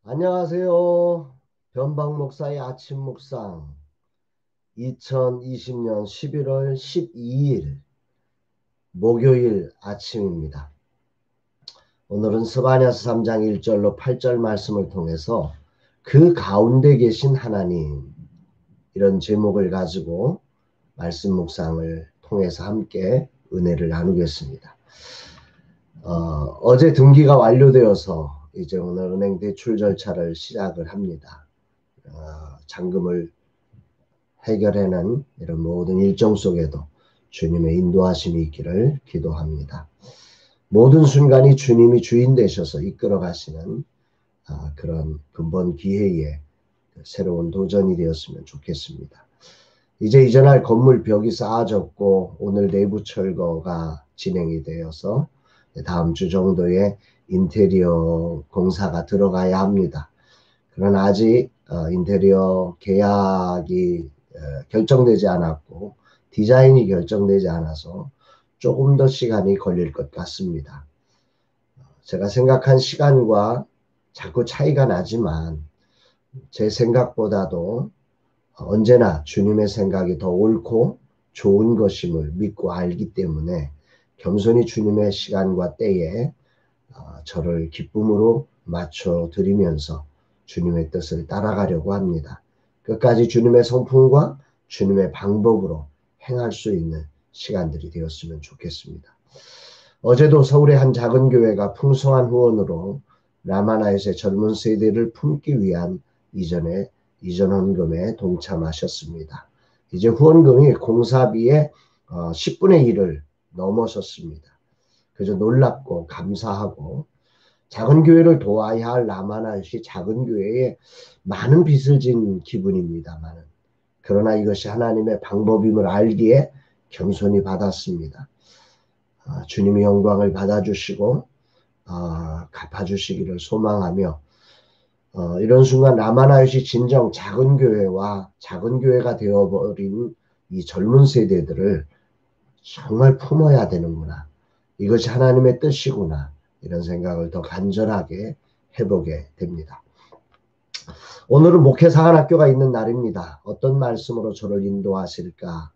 안녕하세요. 변방 목사의 아침 묵상 2020년 11월 12일 목요일 아침입니다. 오늘은 스바냐서 3장 1절로 8절 말씀을 통해서 그 가운데 계신 하나님 이런 제목을 가지고 말씀 묵상을 통해서 함께 은혜를 나누겠습니다. 어제 등기가 완료되어서 이제 오늘 은행 대출 절차를 시작을 합니다. 잔금을 해결해낸 이런 모든 일정 속에도 주님의 인도하심이 있기를 기도합니다. 모든 순간이 주님이 주인 되셔서 이끌어 가시는 그런 근본 기회에 새로운 도전이 되었으면 좋겠습니다. 이제 이전할 건물 벽이 쌓아졌고 오늘 내부 철거가 진행이 되어서 다음 주 정도에 인테리어 공사가 들어가야 합니다. 그러나 아직 인테리어 계약이 결정되지 않았고 디자인이 결정되지 않아서 조금 더 시간이 걸릴 것 같습니다. 제가 생각한 시간과 자꾸 차이가 나지만 제 생각보다도 언제나 주님의 생각이 더 옳고 좋은 것임을 믿고 알기 때문에 겸손히 주님의 시간과 때에 저를 기쁨으로 맞춰드리면서 주님의 뜻을 따라가려고 합니다. 끝까지 주님의 성품과 주님의 방법으로 행할 수 있는 시간들이 되었으면 좋겠습니다. 어제도 서울의 한 작은 교회가 풍성한 후원으로 라마나에서의 젊은 세대를 품기 위한 이전 헌금에 동참하셨습니다. 이제 후원금이 공사비의 10분의 1을 넘어섰습니다. 그저 놀랍고 감사하고 작은 교회를 도와야 할 라마나시 작은 교회에 많은 빚을 진 기분입니다만 그러나 이것이 하나님의 방법임을 알기에 겸손히 받았습니다. 주님이 영광을 받아주시고 갚아주시기를 소망하며 이런 순간 라마나요시 진정 작은 교회와 작은 교회가 되어버린 이 젊은 세대들을 정말 품어야 되는구나. 이것이 하나님의 뜻이구나. 이런 생각을 더 간절하게 해보게 됩니다. 오늘은 목회 사관학교가 있는 날입니다. 어떤 말씀으로 저를 인도하실까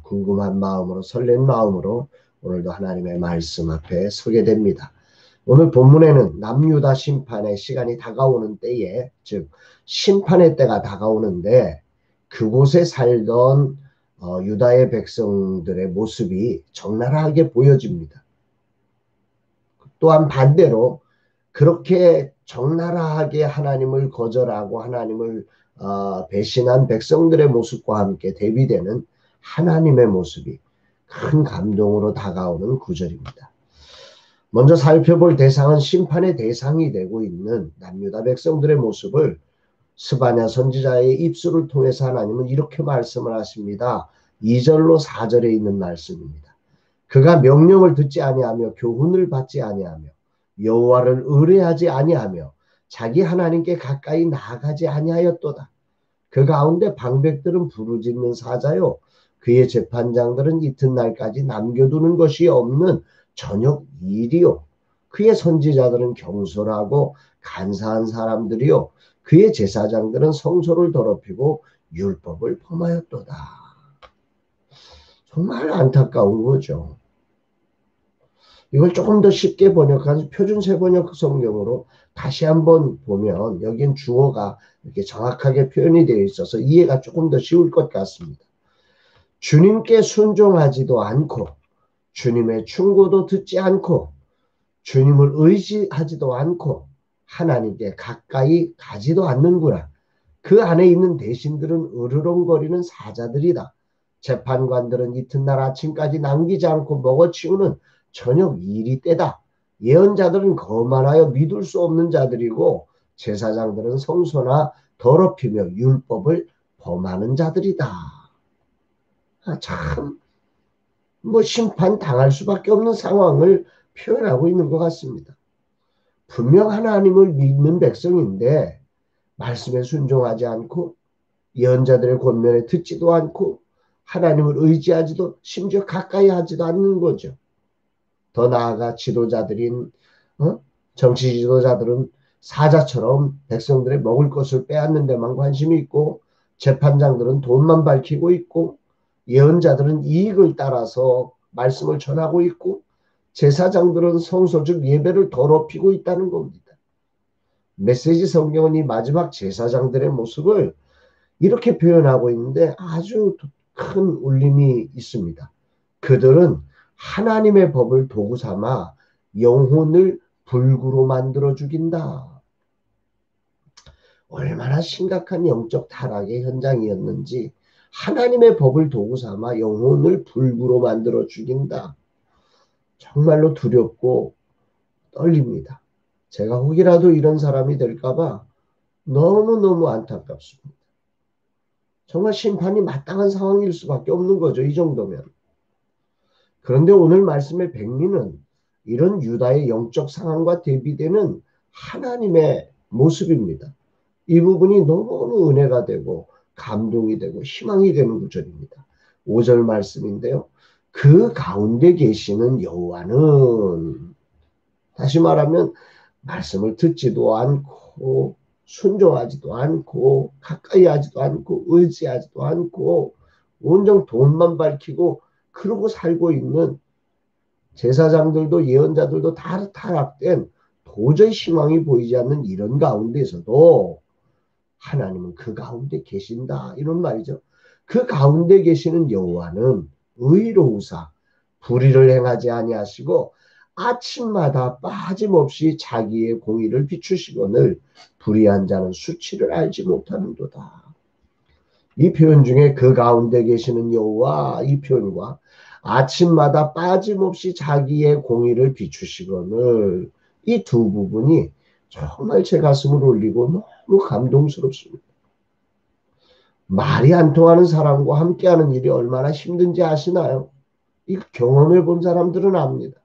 궁금한 마음으로 설렌 마음으로 오늘도 하나님의 말씀 앞에 서게 됩니다. 오늘 본문에는 남유다 심판의 시간이 다가오는 때에 즉 심판의 때가 다가오는데 그곳에 살던 유다의 백성들의 모습이 적나라하게 보여집니다. 또한 반대로 그렇게 적나라하게 하나님을 거절하고 하나님을 배신한 백성들의 모습과 함께 대비되는 하나님의 모습이 큰 감동으로 다가오는 구절입니다. 먼저 살펴볼 대상은 심판의 대상이 되고 있는 남유다 백성들의 모습을 스바냐 선지자의 입술을 통해서 하나님은 이렇게 말씀을 하십니다. 2절로 4절에 있는 말씀입니다. 그가 명령을 듣지 아니하며 교훈을 받지 아니하며 여호와를 의뢰하지 아니하며 자기 하나님께 가까이 나아가지 아니하였도다. 그 가운데 방백들은 부르짖는 사자요 그의 재판장들은 이튿날까지 남겨두는 것이 없는 저녁 일이요 그의 선지자들은 경솔하고 간사한 사람들이요 그의 제사장들은 성소를 더럽히고 율법을 범하였도다. 정말 안타까운 거죠. 이걸 조금 더 쉽게 번역한 표준세 번역 성경으로 다시 한번 보면 여기엔 주어가 이렇게 정확하게 표현이 되어 있어서 이해가 조금 더 쉬울 것 같습니다. 주님께 순종하지도 않고 주님의 충고도 듣지 않고 주님을 의지하지도 않고 하나님께 가까이 가지도 않는구나. 그 안에 있는 대신들은 으르렁거리는 사자들이다. 재판관들은 이튿날 아침까지 남기지 않고 먹어치우는 저녁 이리 때다. 예언자들은 거만하여 믿을 수 없는 자들이고 제사장들은 성소나 더럽히며 율법을 범하는 자들이다. 참 심판 당할 수밖에 없는 상황을 표현하고 있는 것 같습니다. 분명 하나님을 믿는 백성인데 말씀에 순종하지 않고 예언자들의 권면에 듣지도 않고 하나님을 의지하지도 심지어 가까이 하지도 않는 거죠. 더 나아가 지도자들인 정치 지도자들은 사자처럼 백성들의 먹을 것을 빼앗는 데만 관심이 있고, 재판장들은 돈만 밝히고 있고, 예언자들은 이익을 따라서 말씀을 전하고 있고, 제사장들은 성소 즉 예배를 더럽히고 있다는 겁니다. 메시지 성경은 이 마지막 제사장들의 모습을 이렇게 표현하고 있는데 아주 큰 울림이 있습니다. 그들은 하나님의 법을 도구 삼아 영혼을 불구로 만들어 죽인다. 얼마나 심각한 영적 타락의 현장이었는지, 하나님의 법을 도구 삼아 영혼을 불구로 만들어 죽인다. 정말로 두렵고 떨립니다. 제가 혹이라도 이런 사람이 될까봐 너무너무 안타깝습니다. 정말 심판이 마땅한 상황일 수밖에 없는 거죠. 이 정도면. 그런데 오늘 말씀의 백미는 이런 유다의 영적 상황과 대비되는 하나님의 모습입니다. 이 부분이 너무 은혜가 되고 감동이 되고 희망이 되는 구절입니다. 5절 말씀인데요. 그 가운데 계시는 여호와는, 다시 말하면 말씀을 듣지도 않고 순종하지도 않고 가까이 하지도 않고 의지하지도 않고 온통 돈만 밝히고 그러고 살고 있는 제사장들도 예언자들도 다 타락된, 도저히 희망이 보이지 않는 이런 가운데서도 하나님은 그 가운데 계신다, 이런 말이죠. 그 가운데 계시는 여호와는 의로우사 불의를 행하지 아니하시고 아침마다 빠짐없이 자기의 공의를 비추시거늘 불의한 자는 수치를 알지 못하는도다. 이 표현 중에 그 가운데 계시는 여호와, 이 표현과 아침마다 빠짐없이 자기의 공의를 비추시거늘, 이 두 부분이 정말 제 가슴을 울리고 너무 감동스럽습니다. 말이 안 통하는 사람과 함께하는 일이 얼마나 힘든지 아시나요? 이거 경험해 본 사람들은 압니다.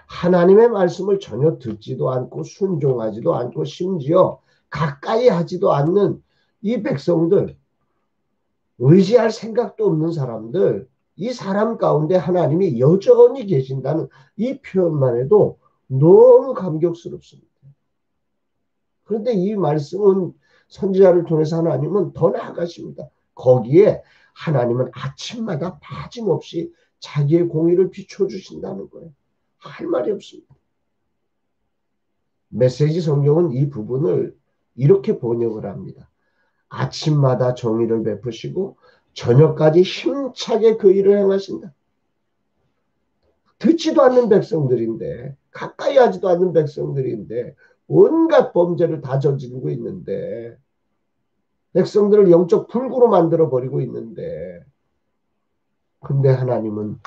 하나님의 말씀을 전혀 듣지도 않고 순종하지도 않고 심지어 가까이 하지도 않는 이 백성들, 의지할 생각도 없는 사람들, 이 사람 가운데 하나님이 여전히 계신다는 이 표현만 해도 너무 감격스럽습니다. 그런데 이 말씀은, 선지자를 통해서 하나님은 더 나아가십니다. 거기에 하나님은 아침마다 빠짐없이 자기의 공의를 비춰주신다는 거예요. 할 말이 없습니다. 메시지 성경은 이 부분을 이렇게 번역을 합니다. 아침마다 정의를 베푸시고 저녁까지 힘차게 그 일을 행하신다. 듣지도 않는 백성들인데, 가까이 하지도 않는 백성들인데 온갖 범죄를 다 저지르고 있는데, 백성들을 영적 불구로 만들어버리고 있는데, 근데 하나님은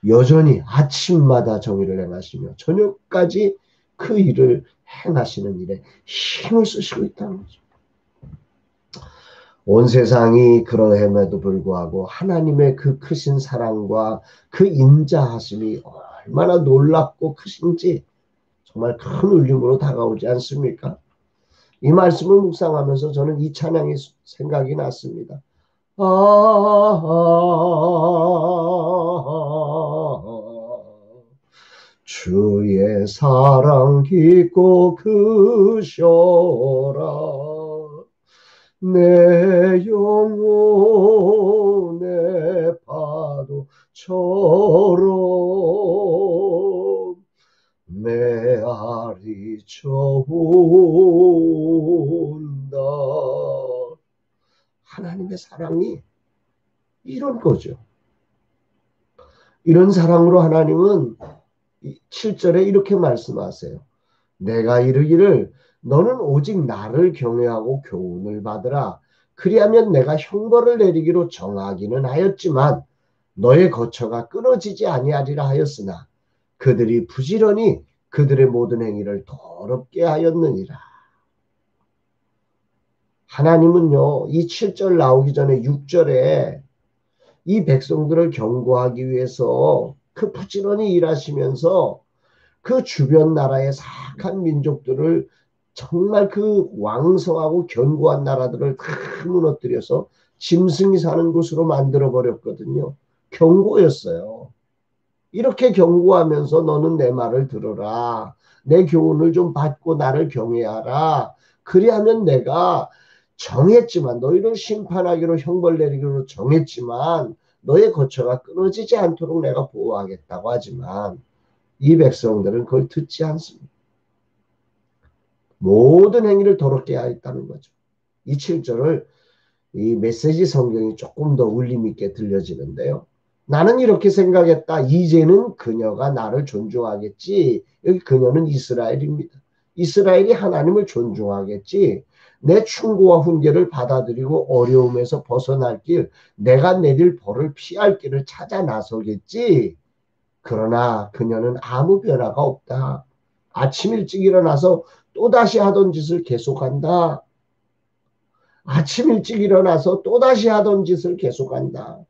여전히 아침마다 정의를 행하시며 저녁까지 그 일을 행하시는 일에 힘을 쓰시고 있다는 거죠. 온 세상이 그러함에도 불구하고 하나님의 그 크신 사랑과 그 인자하심이 얼마나 놀랍고 크신지 정말 큰 울림으로 다가오지 않습니까? 이 말씀을 묵상하면서 저는 이 찬양이 생각이 났습니다. 주의 사랑 깊고 크셔라 내 영혼의 파도처럼 메아리 쳐온다. 하나님의 사랑이 이런 거죠. 이런 사랑으로 하나님은 7절에 이렇게 말씀하세요. 내가 이르기를 너는 오직 나를 경외하고 교훈을 받으라. 그리하면 내가 형벌을 내리기로 정하기는 하였지만 너의 거처가 끊어지지 아니하리라 하였으나 그들이 부지런히 그들의 모든 행위를 더럽게 하였느니라. 하나님은요, 이 7절 나오기 전에 6절에 이 백성들을 경고하기 위해서 그 부지런히 일하시면서 그 주변 나라의 사악한 민족들을, 정말 그 왕성하고 견고한 나라들을 다 무너뜨려서 짐승이 사는 곳으로 만들어 버렸거든요. 경고였어요. 이렇게 경고하면서 너는 내 말을 들어라. 내 교훈을 좀 받고 나를 경외하라. 그리하면 내가 정했지만 너희를 심판하기로 형벌 내리기로 정했지만 너의 거처가 끊어지지 않도록 내가 보호하겠다고 하지만 이 백성들은 그걸 듣지 않습니다. 모든 행위를 더럽게 하였다는 거죠. 이 7절을 이 메시지 성경이 조금 더 울림 있게 들려지는데요. 나는 이렇게 생각했다. 이제는 그녀가 나를 존중하겠지. 여기 그녀는 이스라엘입니다. 이스라엘이 하나님을 존중하겠지. 내 충고와 훈계를 받아들이고 어려움에서 벗어날 길, 내가 내릴 벌을 피할 길을 찾아 나서겠지. 그러나 그녀는 아무 변화가 없다. 아침 일찍 일어나서 또다시 하던 짓을 계속한다. 아침 일찍 일어나서 또다시 하던 짓을 계속한다.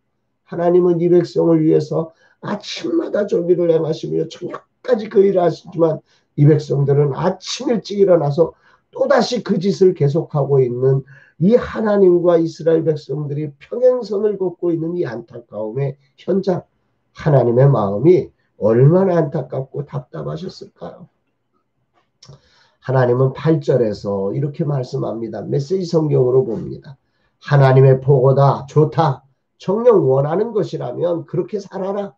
하나님은 이 백성을 위해서 아침마다 정의를 행하시며 저녁까지 그 일을 하시지만 이 백성들은 아침 일찍 일어나서 또다시 그 짓을 계속하고 있는 이 하나님과 이스라엘 백성들이 평행선을 걷고 있는 이 안타까움의 현장. 하나님의 마음이 얼마나 안타깝고 답답하셨을까요? 하나님은 8절에서 이렇게 말씀합니다. 메시지 성경으로 봅니다. 하나님의 보고다. 좋다. 정녕 원하는 것이라면 그렇게 살아라.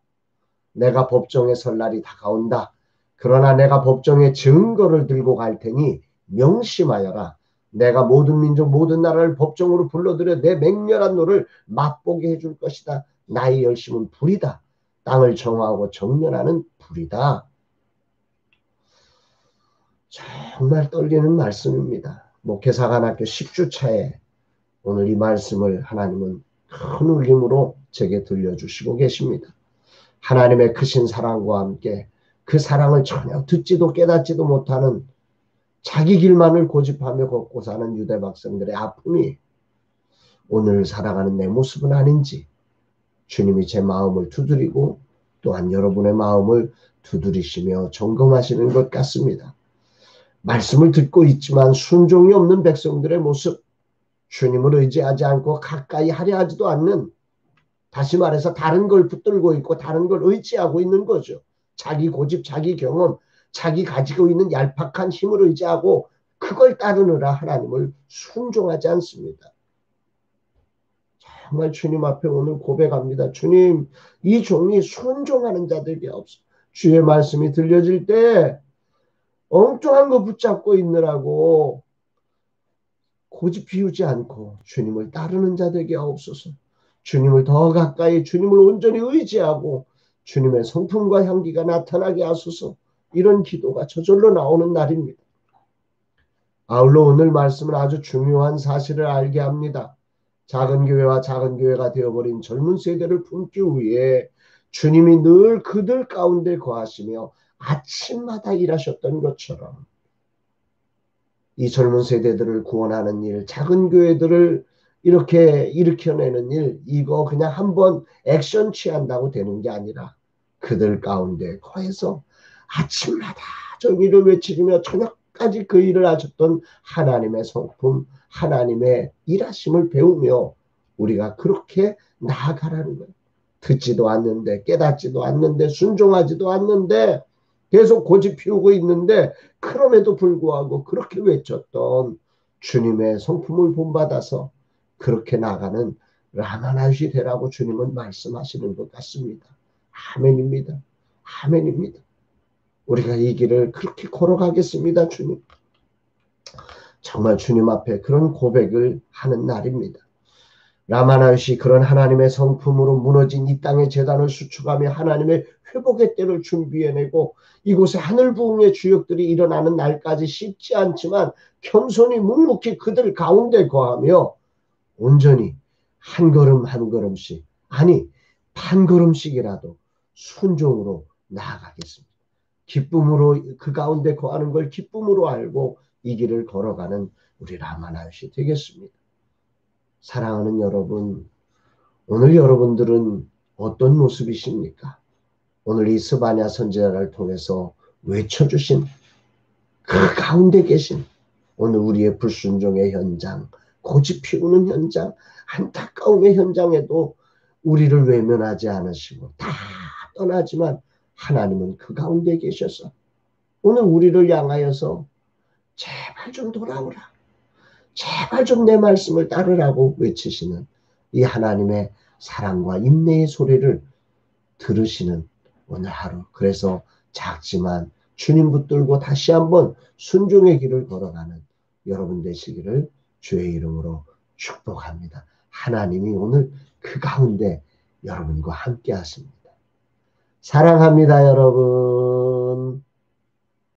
내가 법정에 설 날이 다가온다. 그러나 내가 법정에 증거를 들고 갈 테니 명심하여라. 내가 모든 민족 모든 나라를 법정으로 불러들여 내 맹렬한 노를 맛보게 해줄 것이다. 나의 열심은 불이다. 땅을 정화하고 정렬하는 불이다. 정말 떨리는 말씀입니다. 목회사관학교 10주차에 오늘 이 말씀을 하나님은 큰 울림으로 제게 들려주시고 계십니다. 하나님의 크신 사랑과 함께 그 사랑을 전혀 듣지도 깨닫지도 못하는 자기 길만을 고집하며 걷고 사는 유대 백성들의 아픔이 오늘 살아가는 내 모습은 아닌지 주님이 제 마음을 두드리고 또한 여러분의 마음을 두드리시며 점검하시는 것 같습니다. 말씀을 듣고 있지만 순종이 없는 백성들의 모습, 주님을 의지하지 않고 가까이 하려 하지도 않는, 다시 말해서 다른 걸 붙들고 있고 다른 걸 의지하고 있는 거죠. 자기 고집, 자기 경험, 자기 가지고 있는 얄팍한 힘을 의지하고 그걸 따르느라 하나님을 순종하지 않습니다. 정말 주님 앞에 오늘 고백합니다. 주님, 이 종이 순종하는 자들이 없어. 주의 말씀이 들려질 때 엉뚱한 거 붙잡고 있느라고 고집 피우지 않고 주님을 따르는 자들에게 없어서 주님을 더 가까이 주님을 온전히 의지하고 주님의 성품과 향기가 나타나게 하소서. 이런 기도가 저절로 나오는 날입니다. 아울러 오늘 말씀은 아주 중요한 사실을 알게 합니다. 작은 교회와 작은 교회가 되어버린 젊은 세대를 품기 위해 주님이 늘 그들 가운데 거하시며 아침마다 일하셨던 것처럼 이 젊은 세대들을 구원하는 일, 작은 교회들을 이렇게 일으켜내는 일, 이거 그냥 한번 액션 취한다고 되는 게 아니라 그들 가운데 거해서 아침마다 정의를 외치며 저녁까지 그 일을 하셨던 하나님의 성품, 하나님의 일하심을 배우며 우리가 그렇게 나아가라는 거예요. 듣지도 않는데, 깨닫지도 않는데, 순종하지도 않는데 계속 고집 피우고 있는데 그럼에도 불구하고 그렇게 외쳤던 주님의 성품을 본받아서 그렇게 나가는 라마나시 되라고 주님은 말씀하시는 것 같습니다. 아멘입니다. 아멘입니다. 우리가 이 길을 그렇게 걸어가겠습니다. 주님. 정말 주님 앞에 그런 고백을 하는 날입니다. 라마나시 그런 하나님의 성품으로 무너진 이 땅의 재단을 수축하며 하나님의 회복의 때를 준비해내고 이곳에 하늘 부흥의 주역들이 일어나는 날까지 쉽지 않지만 겸손히 묵묵히 그들 가운데 거하며 온전히 한 걸음 한 걸음씩, 아니 반 걸음씩이라도 순종으로 나아가겠습니다. 기쁨으로 그 가운데 거하는 걸 기쁨으로 알고 이 길을 걸어가는 우리 라마나시 되겠습니다. 사랑하는 여러분, 오늘 여러분들은 어떤 모습이십니까? 오늘 이 스바냐 선지자를 통해서 외쳐주신 그 가운데 계신 오늘 우리의 불순종의 현장, 고집 피우는 현장, 안타까움의 현장에도 우리를 외면하지 않으시고 다 떠나지만 하나님은 그 가운데 계셔서 오늘 우리를 향하여서 제발 좀 돌아오라. 제발 좀 내 말씀을 따르라고 외치시는 이 하나님의 사랑과 인내의 소리를 들으시는 오늘 하루. 그래서 작지만 주님 붙들고 다시 한번 순종의 길을 걸어가는 여러분 되시기를 주의 이름으로 축복합니다. 하나님이 오늘 그 가운데 여러분과 함께 하십니다. 사랑합니다, 여러분.